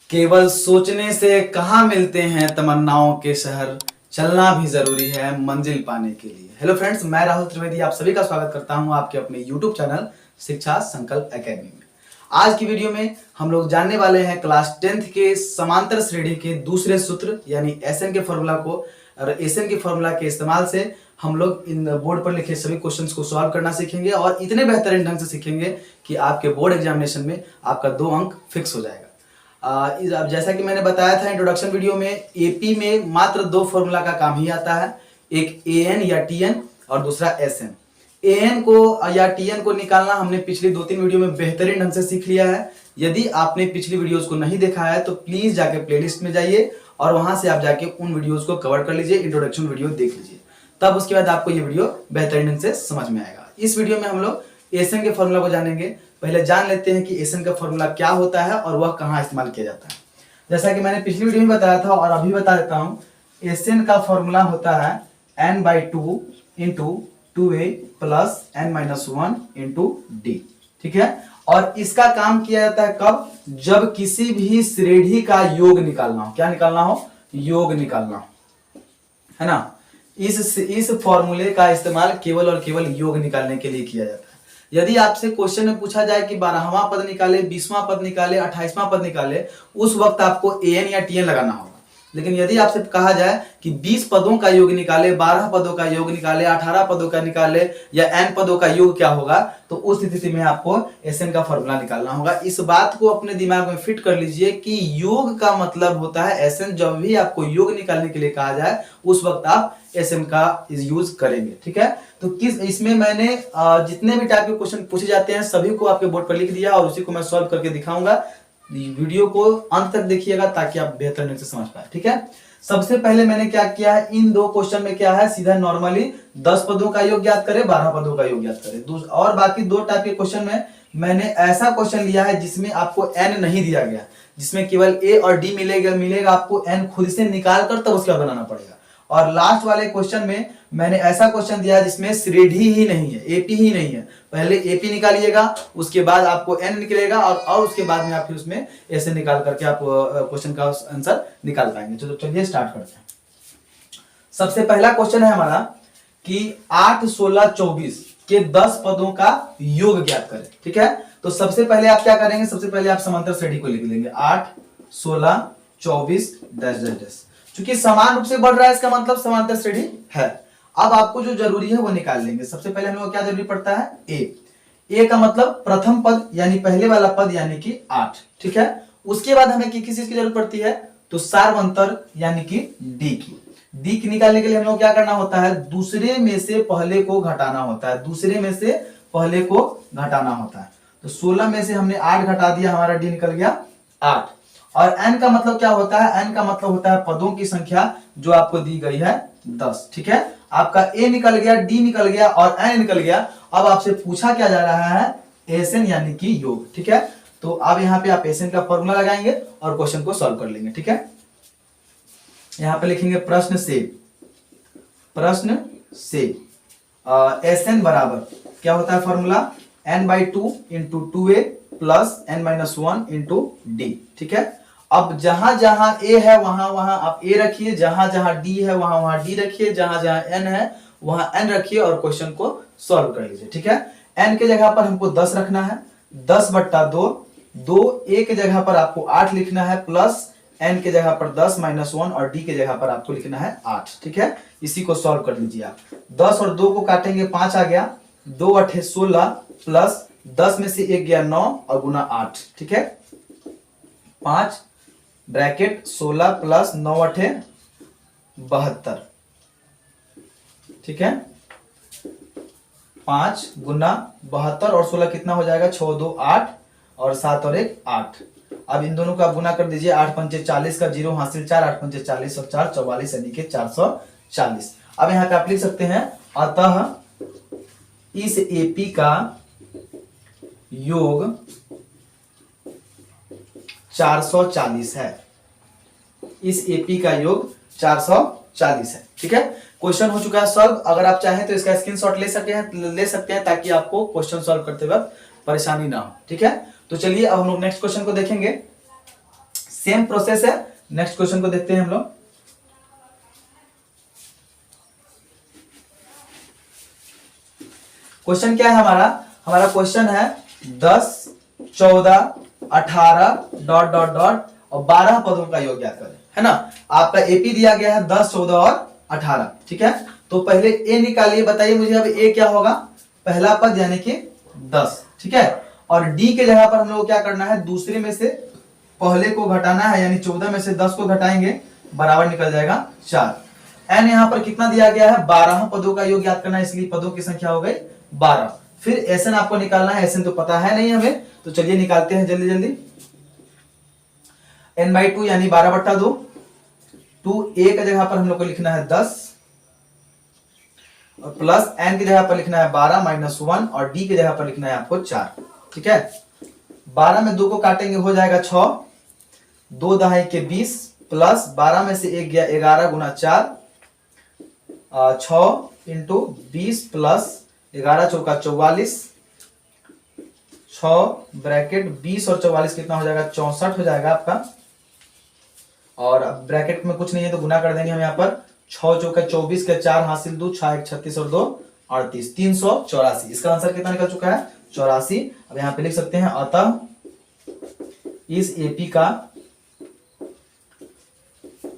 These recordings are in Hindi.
केवल सोचने से कहाँ मिलते हैं तमन्नाओं के शहर, चलना भी जरूरी है मंजिल पाने के लिए। हेलो फ्रेंड्स, मैं राहुल त्रिवेदी आप सभी का स्वागत करता हूं आपके अपने यूट्यूब चैनल शिक्षा संकल्प एकेडमी में। आज की वीडियो में हम लोग जानने वाले हैं क्लास 10th के समांतर श्रेणी के दूसरे सूत्र यानी एसएन के फॉर्मूला को, और एसएन के फॉर्मूला के इस्तेमाल से हम लोग इन बोर्ड पर लिखे सभी क्वेश्चंस को सॉल्व करना सीखेंगे और इतने बेहतरीन ढंग से सीखेंगे कि आपके बोर्ड एग्जामिनेशन में आपका 2 अंक फिक्स हो जाएगा। अब जैसा कि मैंने बताया था इंट्रोडक्शन वीडियो में, एपी में मात्र 2 फॉर्मूला का काम ही आता है, एक एएन या टीएन और दूसरा एसएन। एएन को या टीएन को निकालना हमने पिछली 2-3 वीडियो में बेहतरीन ढंग से सीख लिया है। यदि आपने पिछली वीडियोस को नहीं देखा है तो प्लीज जाके प्लेलिस्ट में जाइए और वहां से आप जाके उन वीडियोस को कवर कर लीजिए, इंट्रोडक्शन वीडियो देख लीजिए, तब उसके बाद आपको ये वीडियो बेहतरीन ढंग से समझ में आएगा। इस वीडियो में हम लोग एसएन के फॉर्मूला को जानेंगे। पहले जान लेते हैं कि एसएन का फॉर्मूला क्या होता है और वह कहाँ इस्तेमाल किया जाता है। जैसा कि मैंने पिछली वीडियो में बताया था और अभी बता देता हूं, एसएन का फॉर्मूला होता है n/2 into 2a plus n-1 into D. ठीक है, और इसका काम किया जाता है कब? जब किसी भी श्रेणी का योग निकालना हो। क्या निकालना हो? योग निकालना हो, है ना। इस फॉर्मूले का इस्तेमाल केवल और केवल योग निकालने के लिए किया जाता है। यदि आपसे क्वेश्चन में पूछा जाए कि 12वां पद निकाले, 20वां पद निकाले, 28वां पद निकाले, उस वक्त आपको एएन या टीएन लगाना होगा। लेकिन यदि आपसे कहा जाए कि 20 पदों का योग निकाले, 12 पदों का योग निकाले, 18 पदों का निकाले या एन पदों का योग क्या होगा, तो उस स्थिति में आपको एसएन का फॉर्मूला निकालना होगा। इस बात को अपने दिमाग में फिट कर लीजिए कि योग का मतलब होता है एसएन। जब भी आपको योग निकालने के लिए कहा जाए उस वक्त आप एसएन का यूज करेंगे। ठीक है, तो किस इसमें मैंने जितने भी टाइप के क्वेश्चन पूछे जाते हैं सभी को आपके बोर्ड पर लिख दिया और उसी को मैं सॉल्व करके दिखाऊंगा। वीडियो को अंत तक देखिएगा ताकि आप बेहतर ढंग से समझ पाए। ठीक है, सबसे पहले मैंने क्या किया है, इन 2 क्वेश्चन में क्या है, सीधा नॉर्मली 10 पदों का योग ज्ञात करें, 12 पदों का योग ज्ञात करें। और बाकी 2 टाइप के क्वेश्चन में मैंने ऐसा क्वेश्चन लिया है जिसमें आपको एन नहीं दिया गया, जिसमें केवल ए और डी मिलेगा आपको एन खुद से निकाल कर तब उसका बनाना पड़ेगा। और लास्ट वाले क्वेश्चन में मैंने ऐसा क्वेश्चन दिया जिसमें श्रेणी ही नहीं है, एपी ही नहीं है। पहले एपी निकालिएगा, उसके बाद आपको एन निकलेगा और उसके बाद में आप फिर उसमें ऐसे निकाल करके आप क्वेश्चन का आंसर निकाल पाएंगे। चलो चलिए स्टार्ट करते हैं। सबसे पहला क्वेश्चन है हमारा कि 8, 16, 24 के 10 पदों का योग ज्ञात करें। ठीक है, तो सबसे पहले आप क्या करेंगे, सबसे पहले आप समांतर श्रेणी को लिख लेंगे 8, 16, 24 डैश। क्योंकि समान रूप से बढ़ रहा है इसका मतलब समांतर श्रेणी है। अब आपको जो जरूरी है वो निकाल लेंगे। सबसे पहले हम लोग क्या जरूरी पड़ता है, ए का मतलब प्रथम पद यानी पहले वाला पद यानी कि 8। ठीक है, उसके बाद हमें किस चीज की जरूरत पड़ती है, तो सार्वंतर यानी कि डी की निकालने के लिए हम लोग क्या करना होता है, दूसरे में से पहले को घटाना होता है। दूसरे में से पहले को घटाना होता है। तो 16 में से हमने 8 घटा दिया, हमारा डी निकल गया 8। और n का मतलब क्या होता है, n का मतलब होता है पदों की संख्या जो आपको दी गई है 10। ठीक है, आपका a निकल गया, d निकल गया और n निकल गया। अब आपसे पूछा क्या जा रहा है, एसएन यानी कि योग। ठीक है, तो अब यहाँ पे आप एसएन का फॉर्मूला लगाएंगे और क्वेश्चन को सॉल्व कर लेंगे। ठीक है, यहाँ पे लिखेंगे प्रश्न से एसएन बराबर क्या होता है formula, n/2 into 2a plus n-1 into D. ठीक है, अब जहां जहां a है वहां वहां आप a रखिए, जहां जहां d है वहां वहां d रखिए, जहां जहां n है वहां n रखिए और क्वेश्चन को सॉल्व कर लीजिए। ठीक है, n के जगह पर हमको 10 रखना है, 10/2 a के जगह पर आपको 8 लिखना है, प्लस n के जगह पर 10 -1 और d के जगह पर आपको लिखना है 8। ठीक है, इसी को सॉल्व कर लीजिए आप। 10 और 2 को काटेंगे, 5 आ गया, 2 8 16 प्लस 10 में से 1 गया 9 और गुना 8। ठीक है, 5 ब्रैकेट 16 प्लस 9 8 72। ठीक है, 5 गुना 72 और 16 कितना हो जाएगा, 6 2 8 और 7 और 1 8। अब इन दोनों का गुना कर दीजिए, 8 पंचे 40 का 0 हासिल 4, 8 पंचे 40 और 4 44 यानी कि 440। अब यहाँ पे आप लिख सकते हैं, अतः इस एपी का योग 440 है। इस एपी का योग 440 है। ठीक है, क्वेश्चन हो चुका है सॉल्व। अगर आप चाहें तो इसका स्क्रीनशॉट ले सकते हैं ताकि आपको क्वेश्चन सॉल्व करते वक्त परेशानी ना हो। ठीक है, तो चलिए अब हम लोग नेक्स्ट क्वेश्चन को देखेंगे। सेम प्रोसेस है। नेक्स्ट क्वेश्चन को देखते हैं हम लोग। क्वेश्चन क्या है हमारा? हमारा क्वेश्चन है 10, 14, 18 डॉट डॉट डॉट और 12 पदों का योग ज्ञात करें, है ना। आपका एपी दिया गया है 10, 14 और 18, ठीक है। तो पहले ए निकालिए, बताइए मुझे अब ए क्या होगा? पहला पद यानी कि 10, ठीक है। और डी के जगह पर हम लोग क्या करना है? दूसरे में से पहले को घटाना है, यानी 14 में से 10 को घटाएंगे, बराबर निकल जाएगा 4। एन यहाँ पर कितना दिया गया है? 12 पदों का योग ज्ञात करना है, इसलिए पदों की संख्या हो गई 12। फिर एसएन आपको निकालना है, एसएन तो पता है नहीं हमें, तो चलिए निकालते हैं जल्दी जल्दी। n/2 यानी 12/2, 2a का जगह पर हम लोग को लिखना है 10 और प्लस n की जगह पर लिखना है 12 -1 और d की जगह पर लिखना है आपको 4, ठीक है। 12 में 2 को काटेंगे हो जाएगा 6, 2 दहाई के 20 प्लस 12 में से 1 गया 11 गुना 4, 6 इंटू 20 प्लस 11 चौका 44, 6 ब्रैकेट 20 और 44 कितना हो जाएगा? 64 हो जाएगा आपका। और अब ब्रैकेट में कुछ नहीं है तो गुना कर देंगे हम यहाँ पर। 6 चौका 24 के 4 हासिल 2, 6 1 36 और 2 38, 384। इसका आंसर कितना निकल चुका है? 84। अब यहाँ पे लिख सकते हैं अतः इस एपी का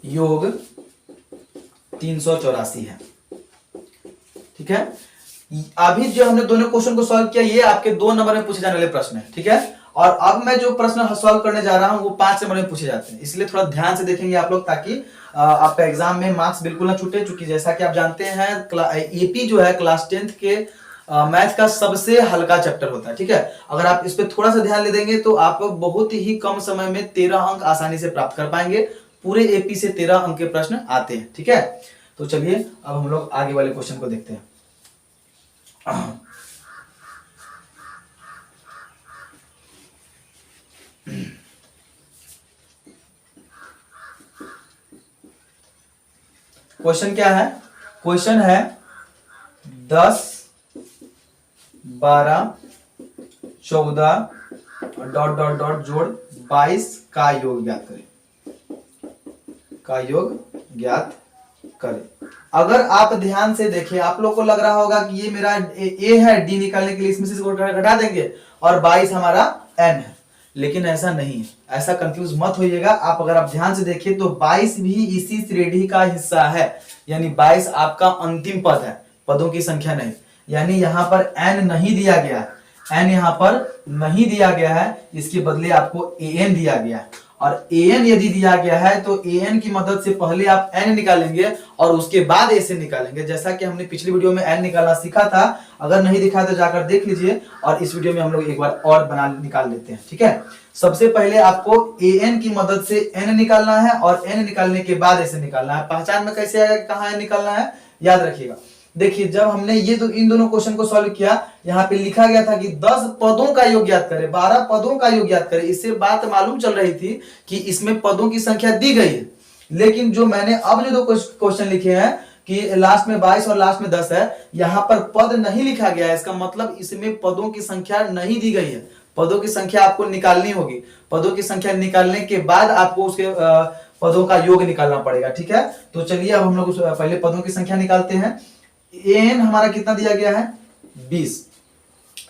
योग 384 है, ठीक है। अभी जो हमने दोनों क्वेश्चन को सॉल्व किया, ये आपके 2 नंबर में पूछे जाने वाले प्रश्न है, ठीक है। और अब मैं जो प्रश्न सॉल्व करने जा रहा हूं वो 5 नंबर में पूछे जाते हैं, इसलिए थोड़ा ध्यान से देखेंगे आप लोग, ताकि आपका एग्जाम में मार्क्स बिल्कुल ना छूटे। चूंकि जैसा कि आप जानते हैं एपी जो है क्लास 10th के मैथ का सबसे हल्का चैप्टर होता है, ठीक है। अगर आप इस पे थोड़ा सा ध्यान दे देंगे तो आप बहुत ही कम समय में 13 अंक आसानी से प्राप्त कर पाएंगे। पूरे एपी से 13 अंक के प्रश्न आते हैं, ठीक है। तो चलिए अब हम लोग आगे वाले क्वेश्चन को देखते हैं। क्वेश्चन क्या है? क्वेश्चन है 10, 12, 14 डॉट डॉट डॉट जोड़ 22 का योग ज्ञात करें, का योग ज्ञात करें। अगर आप ध्यान से देखिए, आप लोग को लग रहा होगा कि ये मेरा ए है, डी निकालने के लिए इसमें से घटा देंगे और 22 हमारा एन है, लेकिन ऐसा नहीं है। ऐसा कंफ्यूज मत होइएगा। अगर आप ध्यान से देखिए तो 22 भी इसी श्रेणी का हिस्सा है, यानी 22 आपका अंतिम पद है, पदों की संख्या नहीं। यानी यहाँ पर एन नहीं दिया गया है, एन यहाँ पर नहीं दिया गया है, इसके बदले आपको एन दिया गया है। और एन यदि दिया गया है तो एन की मदद से पहले आप एन निकालेंगे और उसके बाद ए से निकालेंगे, जैसा कि हमने पिछली वीडियो में एन निकालना सीखा था। अगर नहीं दिखा तो जाकर देख लीजिए, और इस वीडियो में हम लोग एक बार और निकाल लेते हैं, ठीक है। सबसे पहले आपको एन की मदद से एन निकालना है और एन निकालने के बाद ऐसे निकालना है। पहचान में कैसे आएगा कहाँ निकालना है, याद रखिएगा। देखिए जब हमने ये इन दोनों क्वेश्चन को सॉल्व किया, यहाँ पे लिखा गया था कि 10 पदों का योग ज्ञात करें, 12 पदों का योग ज्ञात करें। इससे बात मालूम चल रही थी कि इसमें पदों की संख्या दी गई है, लेकिन जो मैंने अब जो दो क्वेश्चन लिखे हैं कि लास्ट में 22 और लास्ट में 10 है, यहाँ पर पद नहीं लिखा गया है। इसका मतलब इसमें पदों की संख्या नहीं दी गई है। पदों की संख्या आपको निकालनी होगी। पदों की संख्या निकालने के बाद आपको उसके पदों का योग निकालना पड़ेगा, ठीक है। तो चलिए अब हम लोग पहले पदों की संख्या निकालते हैं। एन हमारा कितना दिया गया है? 20।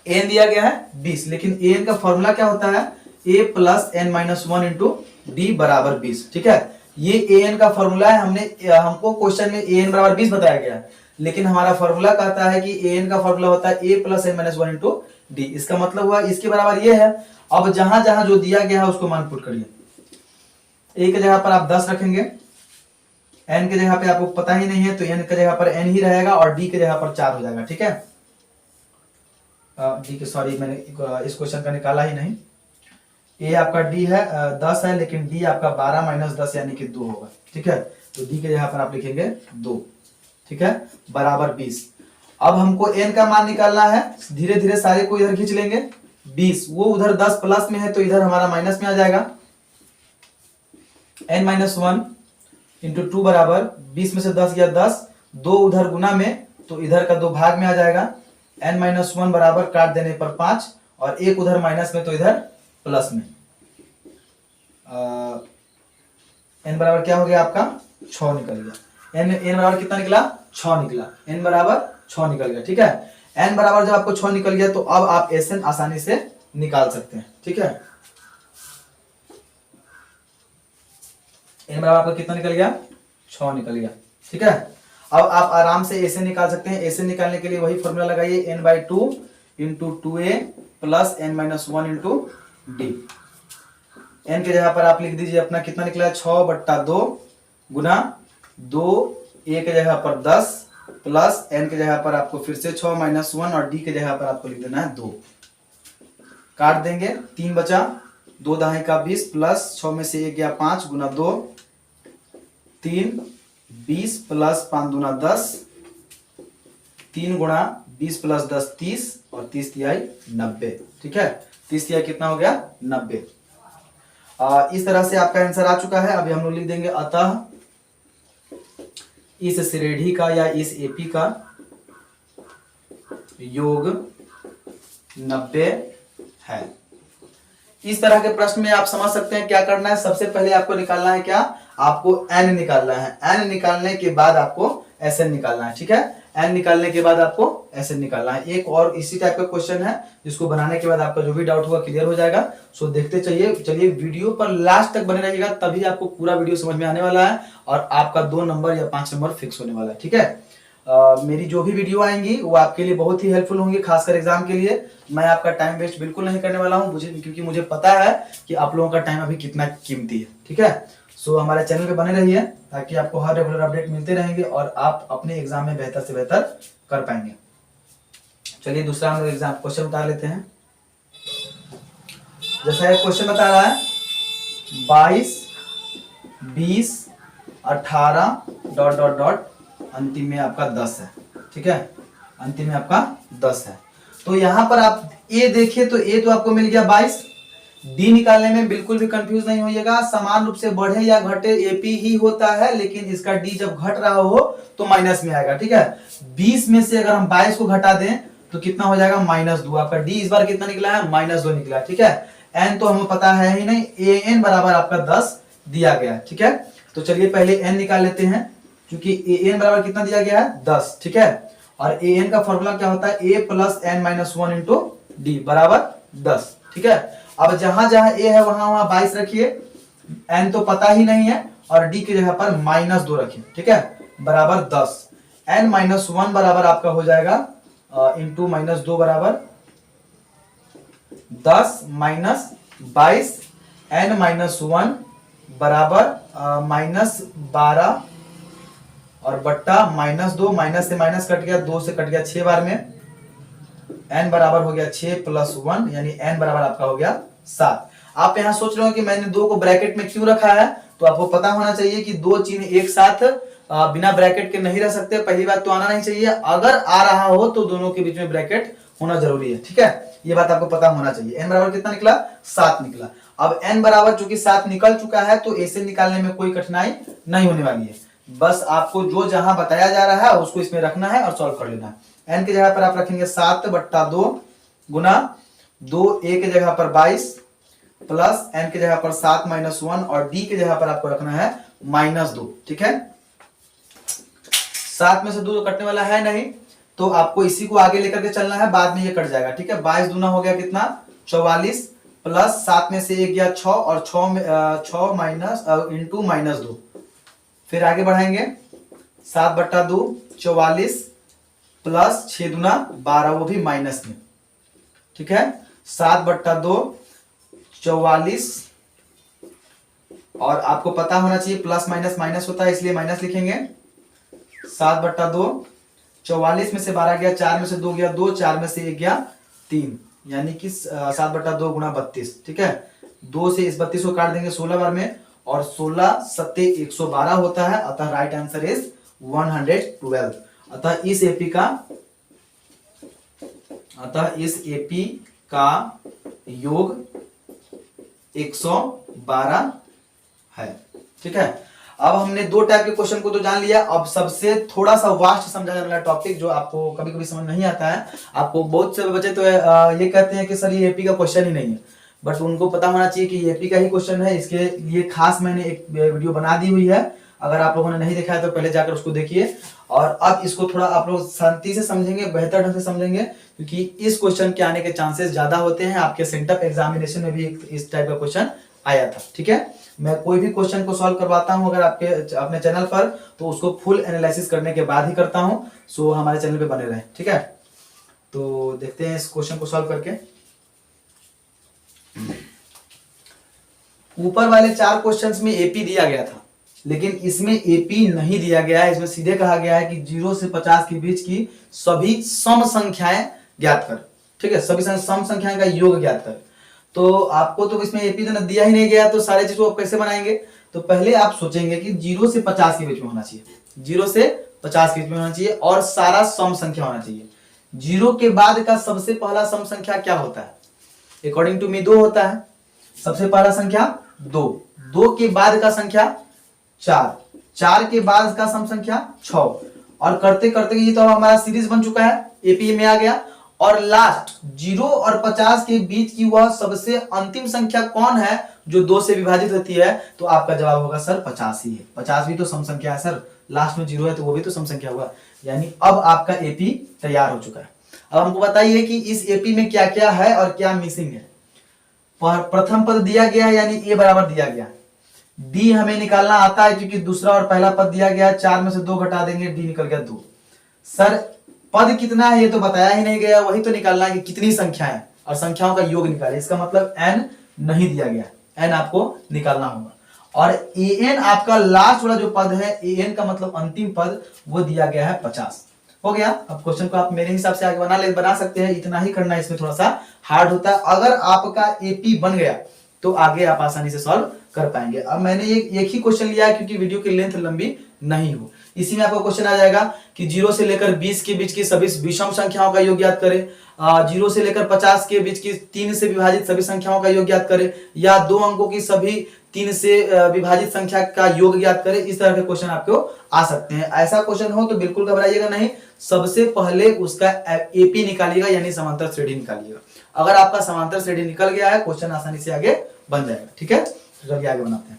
एन दिया गया है 20, लेकिन एन का फॉर्मूला क्या होता है? A plus n minus 1 into d बराबर 20, ठीक है। ये एन का फॉर्मूला है। हमको क्वेश्चन में एन बराबर 20 बताया गया है, लेकिन हमारा फॉर्मूला कहता है कि एन का फॉर्मूला होता है a plus n minus 1 into d. इसका मतलब हुआ इसके बराबर ये है। अब जहां जहां जो दिया गया है उसको मान पुट करिए। ए की जगह पर आप 10 रखेंगे, एन के जगह पे आपको पता ही नहीं है तो एन के जगह पर एन ही रहेगा और डी के जगह पर 4 हो जाएगा, ठीक है। डी के सॉरी मैंने इस क्वेश्चन का निकाला ही नहीं। ए आपका डी है 10 है, लेकिन डी आपका 12 माइनस 10 यानी कि 2 होगा, ठीक है। तो डी के जगह पर आप लिखेंगे 2, ठीक है, बराबर 20। अब हमको एन का मान निकालना है। धीरे धीरे सारे को इधर खींच लेंगे। 20 वो उधर 10 प्लस में है तो इधर हमारा माइनस में आ जाएगा। एन माइनस 1 इंटू 2 बराबर 20 में से 10 गया 10, 2 उधर गुना में तो इधर का 2 भाग में आ जाएगा। एन माइनस 1 बराबर काट देने पर 5 और 1 उधर माइनस में तो इधर प्लस में। n बराबर क्या हो गया आपका 6 निकल गया। n बराबर कितना निकला 6 निकला, n बराबर 6 निकल गया। ठीक है, n बराबर जब आपको 6 निकल गया तो अब आप Sn आसानी से निकाल सकते हैं। ठीक है, n बराबर आपका कितना निकल गया 6 निकल गया। ठीक है, अब आप आराम से Sn निकाल सकते हैं। Sn निकालने के लिए वही फॉर्मूला लगाइए, n/2 into 2a plus n-1 into D. n के जगह पर आप लिख दीजिए अपना कितना निकला है 6/2 गुना 2a के जगह पर 10 प्लस n के जगह पर आपको फिर से 6-1 और d के जगह पर आपको लिख देना है 2। काट देंगे, 3 बचा, 2 दहाई का 20 प्लस 6 में से 1 गया 5 गुना 2 3 20 प्लस 5 दूना 10, 3 गुणा 20 प्लस 10 30 और 30 तिहाई 90। ठीक है, 30 तिहाई कितना हो गया 90। इस तरह से आपका आंसर आ चुका है। अभी हम लोग लिख देंगे अतः इस श्रेणी का या इस एपी का योग 90 है। इस तरह के प्रश्न में आप समझ सकते हैं क्या करना है। सबसे पहले आपको निकालना है क्या, आपको n निकालना है। n निकालने के बाद आपको Sn निकालना है। ठीक है, n निकालने के बाद आपको Sn निकालना है। एक और इसी टाइप का क्वेश्चन है जिसको बनाने के बाद आपका जो भी डाउट होगा क्लियर हो जाएगा। सो देखते चलिए वीडियो पर लास्ट तक बने रहिएगा, तभी आपको पूरा वीडियो समझ में आने वाला है और आपका 2 नंबर या 5 नंबर फिक्स होने वाला है। ठीक है, मेरी जो भी वीडियो आएंगी वो आपके लिए बहुत ही हेल्पफुल होंगी, खासकर एग्जाम के लिए। मैं आपका टाइम वेस्ट बिल्कुल नहीं करने वाला हूं, क्योंकि मुझे पता है कि आप लोगों का टाइम अभी कितना कीमती है। ठीक है, सो हमारे चैनल पे बने रहिए ताकि आपको हर रेगुलर अपडेट मिलते रहेंगे और आप अपने एग्जाम में बेहतर से बेहतर कर पाएंगे। चलिए दूसरा हम लोग एग्जाम क्वेश्चन उतार लेते हैं। जैसा एक क्वेश्चन बता रहा है 22 20 18 डॉट डॉट डॉट अंतिम में आपका 10 है। ठीक है, अंतिम में आपका 10 है। तो यहां पर आप ए देखिए तो ए तो आपको मिल गया 22। डी निकालने में बिल्कुल भी कंफ्यूज नहीं होइएगा, समान रूप से बढ़े या घटे एपी ही होता है, लेकिन इसका डी जब घट रहा हो तो माइनस में आएगा। ठीक है, 20 में से अगर हम 22 को घटा दें तो कितना हो जाएगा -2। आपका डी इस बार कितना निकला है -2 निकला। ठीक है, एन तो हमें पता है ही नहीं, ए एन बराबर आपका 10 दिया गया। ठीक है, तो चलिए पहले एन निकाल लेते हैं, क्योंकि ए एन बराबर कितना दिया गया है 10। ठीक है, और ए एन का फॉर्मूला क्या होता है a plus n-1 into d बराबर 10। ठीक है, अब जहां जहां ए है वहां वहां 22 रखिए, n तो पता ही नहीं है और d की जगह पर -2 रखिए। ठीक है, बराबर 10। n-1 बराबर आपका हो जाएगा इंटू -2 बराबर 10 माइनस 22, n-1 बराबर -12 और बट्टा -2, माइनस से माइनस कट गया, 2 से कट गया 6 बार में, n बराबर हो गया 6 प्लस 1 यानी n बराबर आपका हो गया 7। आप यहां सोच रहे हो कि मैंने 2 को ब्रैकेट में क्यों रखा है, तो आपको पता होना चाहिए कि 2 चिन्ह एक साथ बिना ब्रैकेट के नहीं रह सकते। पहली बात तो आना नहीं चाहिए, अगर आ रहा हो तो दोनों के बीच में ब्रैकेट होना जरूरी है। ठीक है, ये बात आपको पता होना चाहिए। n बराबर कितना निकला 7 निकला। अब n बराबर चूंकि 7 निकल चुका है तो ऐसे निकालने में कोई कठिनाई नहीं होने वाली है, बस आपको जो जहां बताया जा रहा है उसको इसमें रखना है और सॉल्व कर लेना है। n की जगह पर आप रखेंगे 7/2 गुना 2 a की जगह पर 22 प्लस n की जगह पर 7-1 और d की जगह पर आपको रखना है -2। ठीक है, 7 में से 2 तो कटने वाला है नहीं, तो आपको इसी को आगे लेकर के चलना है, बाद में ये कट जाएगा। ठीक है, 22 दूना हो गया कितना 44 प्लस 7 में से 1 गया 6 और 6 माइनस इंटू -2, फिर आगे बढ़ाएंगे 7/2 44 प्लस 6 दूना 12 वो भी माइनस में। ठीक है, 7/2 44 और आपको पता होना चाहिए प्लस माइनस माइनस होता है इसलिए माइनस लिखेंगे। 7/2 44 में से 12 गया, 4 में से 2 गया 2, 4 में से 1 गया 3 यानी कि 7/2 गुना 32। ठीक है, 2 से इस 32 को काट देंगे 16 बार में और 16 7 112 होता है, अतः राइट आंसर इज 112। अतः इस एपी का योग 112 है। ठीक है, अब हमने 2 टाइप के क्वेश्चन को तो जान लिया। अब सबसे थोड़ा सा वास्ट समझा जाने वाला टॉपिक जो आपको कभी कभी समझ नहीं आता है, आपको बहुत से बच्चे तो ये कहते हैं कि सर ये एपी का क्वेश्चन ही नहीं है। बट उनको पता होना चाहिए कि एपी का ही क्वेश्चन है। इसके लिए खास मैंने एक वीडियो बना दी हुई है, अगर आप लोगों ने नहीं देखा है तो पहले जाकर उसको देखिए। और अब इसको थोड़ा आप लोग शांति से समझेंगे, बेहतर ढंग से समझेंगे, क्योंकि इस क्वेश्चन के आने के चांसेस ज्यादा होते हैं। आपके सेंटअप एग्जामिनेशन में भी इस टाइप का क्वेश्चन आया था। ठीक है, मैं कोई भी क्वेश्चन को सॉल्व करवाता हूं अगर आपके अपने चैनल पर, तो उसको फुल एनालिसिस करने के बाद ही करता हूं। सो हमारे चैनल पे बने रहें। ठीक है, तो देखते हैं इस क्वेश्चन को सॉल्व करके। ऊपर वाले 4 क्वेश्चंस में एपी दिया गया था, लेकिन इसमें एपी नहीं दिया गया है। इसमें सीधे कहा गया है कि 0 से 50 के बीच की सभी सम संख्याएं ज्ञात कर। ठीक है, सभी सम संख्याएं का योग ज्ञात कर। तो आपको तो इसमें एपी तो दिया ही नहीं गया, तो सारे चीज को आप कैसे बनाएंगे? तो पहले आप सोचेंगे कि 0 से 50 के बीच में होना चाहिए, 0 से 50 के बीच में होना चाहिए, और सारा सम संख्या होना चाहिए। 0 के बाद का सबसे पहला सम संख्या क्या होता है? अकॉर्डिंग टू मी 2 होता है। सबसे पहला संख्या 2, 2 के बाद का संख्या 4, 4 के बाद का सम संख्या 6, और करते करते ये तो हमारा सीरीज बन चुका है, एपी में आ गया। और लास्ट 0 और 50 के बीच की वह सबसे अंतिम संख्या कौन है जो 2 से विभाजित होती है? तो आपका जवाब होगा सर 50 ही है। 50 भी तो सम संख्या है सर, लास्ट में 0 है तो वो भी तो सम संख्या होगा। यानी अब आपका एपी तैयार हो चुका है। अब हमको बताइए कि इस एपी में क्या क्या है और क्या मिसिंग है। प्रथम पद दिया गया है, यानी ए बराबर दिया गया। डी हमें निकालना आता है क्योंकि दूसरा और पहला पद दिया गया। 4 में से 2 घटा देंगे, डी निकल गया 2। सर पद कितना है ये तो बताया ही नहीं गया, वही तो निकालना है कि कितनी संख्या है, और संख्याओं का योग निकाले। इसका मतलब n नहीं दिया गया, n आपको निकालना होगा। और an आपका लास्ट वाला जो पद है, an का मतलब अंतिम पद, वो दिया गया है 50। हो गया। अब क्वेश्चन को आप मेरे हिसाब से आगे बना सकते हैं। इतना ही करना है, इसमें थोड़ा सा हार्ड होता है। अगर आपका एपी बन गया तो आगे आप आसानी से सॉल्व कर पाएंगे। अब मैंने एक ही क्वेश्चन लिया है क्योंकि वीडियो की लेंथ लंबी नहीं हो। इसी में आपको क्वेश्चन आ जाएगा कि 0 से लेकर 20 के बीच की सभी विषम संख्याओं का योग ज्ञात करें, 0 से लेकर 50 के बीच की 3 से विभाजित सभी संख्याओं का योग ज्ञात करें, या 2 अंकों की सभी 3 से विभाजित संख्या का योग ज्ञात करें। इस तरह के क्वेश्चन आपको आ सकते हैं। ऐसा क्वेश्चन हो तो बिल्कुल घबराइएगा नहीं, सबसे पहले उसका एपी निकालिएगा, यानी समांतर श्रेणी निकालिएगा। अगर आपका समांतर श्रेणी निकल गया है, क्वेश्चन आसानी से आगे बन जाएगा। ठीक है, चलिए आगे बनाते हैं।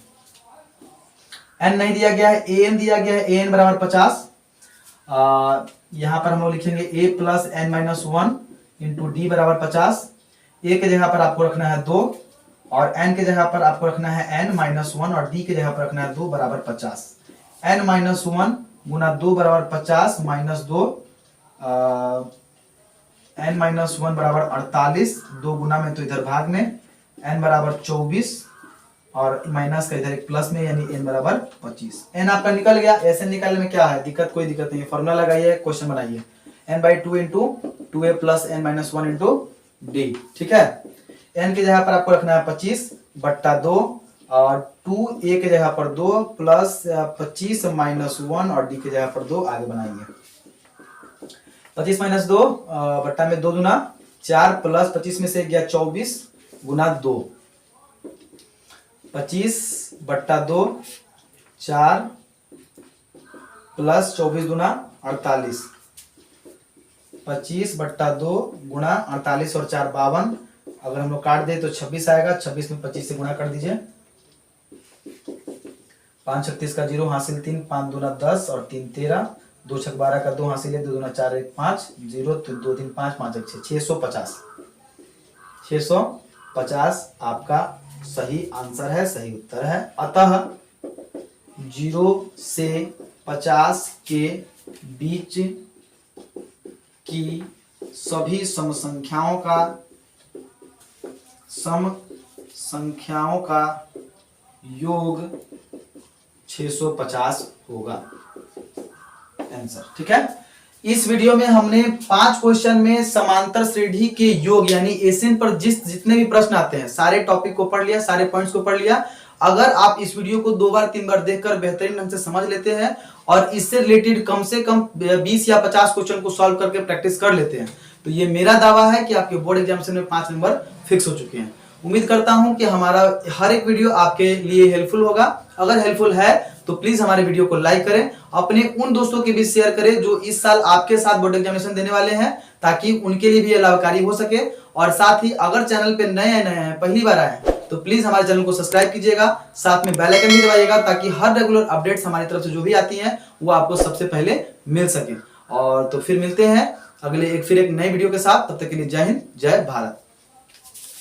n नहीं दिया गया है, an दिया गया है, an बराबर 50। यहां पर हम लोग लिखेंगे a plus n minus 1 into d बराबर 50। a के जगह पर आपको रखना है 2, और n के जगह पर आपको रखना है n माइनस 1, और d के जगह पर रखना है 2 बराबर 50। n माइनस 1 गुना 2 बराबर 50 माइनस 2, n माइनस 1 बराबर 48, 2 गुना में तो इधर भाग में, n बराबर 24, और माइनस का इधर एक प्लस में, यानी n बराबर 25। n आपका निकल गया। ऐसे निकालने में क्या है दिक्कत? कोई दिक्कत नहीं है, फॉर्मूला लगाइए, क्वेश्चन बनाइए। n/2 into 2a plus n minus 1 into D. ठीक है, n की जगह पर आपको रखना है 25/2, और 2a के जगह पर 2 प्लस 25 माइनस 1, और d की जगह पर 2 आगे बनाएंगे। 25 माइनस 2 बट्टा में 2 दूना 4, प्लस 25 में से गया 24 गुना 2, 25/2 4 प्लस 24 गुना 48, 25/2 गुणा 48 और 4 52। अगर हम लोग काट दे तो 26 आएगा। 26 में 25 से गुणा कर दीजिए। 5 36 का 0 हासिल 3, 5 दूना 10 और 3 13, 2 6 12 का 2 हासिल है, 2 दूना 4 1 5, 0 2 3 5 5 1 6, 650। 650 आपका सही आंसर है, सही उत्तर है। अतः 0 से 50 के बीच की सभी सम संख्याओं का योग 650 होगा आंसर। ठीक है, इस वीडियो में हमने 5 क्वेश्चन में समांतर श्रेणी के योग यानी एसएन पर जितने भी प्रश्न आते हैं सारे टॉपिक को पढ़ लिया, सारे पॉइंट्स को पढ़ लिया। अगर आप इस वीडियो को 2 बार 3 बार देखकर बेहतरीन ढंग से समझ लेते हैं और इससे रिलेटेड कम से कम 20 या 50 क्वेश्चन को सॉल्व करके प्रैक्टिस कर लेते हैं, तो ये मेरा दावा है कि आपके बोर्ड एग्जामिनेशन में 5 नंबर फिक्स हो चुके हैं। उम्मीद करता हूं कि हमारा हर एक वीडियो आपके लिए हेल्पफुल होगा। अगर हेल्पफुल है तो प्लीज हमारे वीडियो को लाइक करें, अपने उन दोस्तों के बीच शेयर करें जो इस साल आपके साथ बोर्ड एग्जामिनेशन देने वाले हैं, ताकि उनके लिए भी यह लाभकारी हो सके। और साथ ही अगर चैनल पे नए हैं, पहली बार आए हैं, तो प्लीज हमारे चैनल को सब्सक्राइब कीजिएगा, साथ में बेल आइकन भी दबाइएगा, ताकि हर रेगुलर अपडेट्स हमारी तरफ से जो भी आती हैं वो आपको सबसे पहले मिल सके। और तो फिर मिलते हैं फिर एक नई वीडियो के साथ। तब तक के लिए जय हिंद, जय भारत।